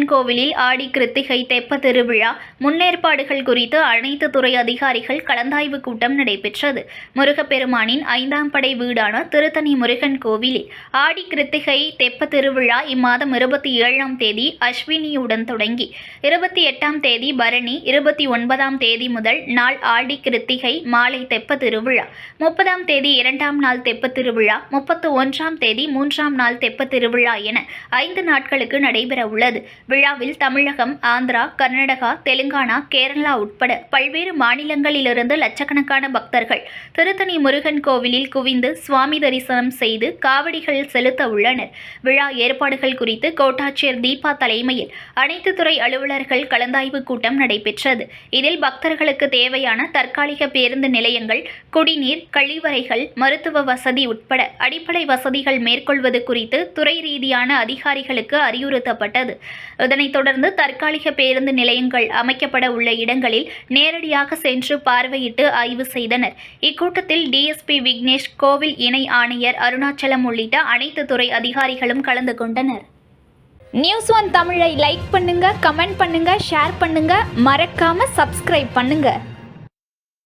முருகன் கோவிலில் ஆடி கிருத்திகை தெப்ப திருவிழா முன்னேற்பாடுகள் குறித்து அனைத்து துறை அதிகாரிகள் கலந்தாய்வு கூட்டம் நடைபெற்றது. முருகப்பெருமானின் 5ஆம் படை வீடான திருத்தணி முருகன் கோவிலில் ஆடி கிருத்திகை தெப்ப திருவிழா இம்மாதம் 27ஆம் தேதி அஸ்வினியுடன் தொடங்கி 28ஆம் தேதி பரணி, 29ஆம் தேதி முதல் நாள் ஆடி கிருத்திகை மாலை தெப்ப திருவிழா, 30ஆம் தேதி 2ஆம் நாள் தெப்ப திருவிழா, 31ஆம் தேதி 3ஆம் நாள் தெப்ப திருவிழா என 5 நாட்களுக்கு நடைபெற உள்ளது. விழாவில் தமிழகம், ஆந்திரா, கர்நாடகா, தெலுங்கானா, கேரளா உட்பட பல்வேறு மாநிலங்களிலிருந்து லட்சக்கணக்கான பக்தர்கள் திருத்தணி முருகன் கோவிலில் குவிந்து சுவாமி தரிசனம் செய்து காவடிகள் செலுத்த உள்ளனர். விழா ஏற்பாடுகள் குறித்து கோட்டாட்சியர் தீபா தலைமையில் அனைத்து துறை அலுவலர்கள் கலந்தாய்வு கூட்டம் நடைபெற்றது. இதில் பக்தர்களுக்கு தேவையான தற்காலிக பேருந்து நிலையங்கள், குடிநீர், கழிவறைகள், மருத்துவ வசதி உட்பட அடிப்படை வசதிகள் மேற்கொள்வது குறித்து துறை ரீதியான அதிகாரிகளுக்கு அறிவுறுத்தப்பட்டது. இதனைத் தொடர்ந்து தற்காலிக பேருந்து நிலையங்கள் அமைக்கப்பட உள்ள இடங்களில் நேரடியாக சென்று பார்வையிட்டு ஆய்வு செய்தனர். இக்கூட்டத்தில் டிஎஸ்பி விக்னேஷ், கோவில் இணை ஆணையர் அருணாச்சலம் உள்ளிட்ட அனைத்து துறை அதிகாரிகளும் கலந்து கொண்டனர். நியூஸ் ஒன் தமிழை லைக் பண்ணுங்க, கமெண்ட் பண்ணுங்க, ஷேர் பண்ணுங்க, மறக்காம சப்ஸ்கிரைப் பண்ணுங்க.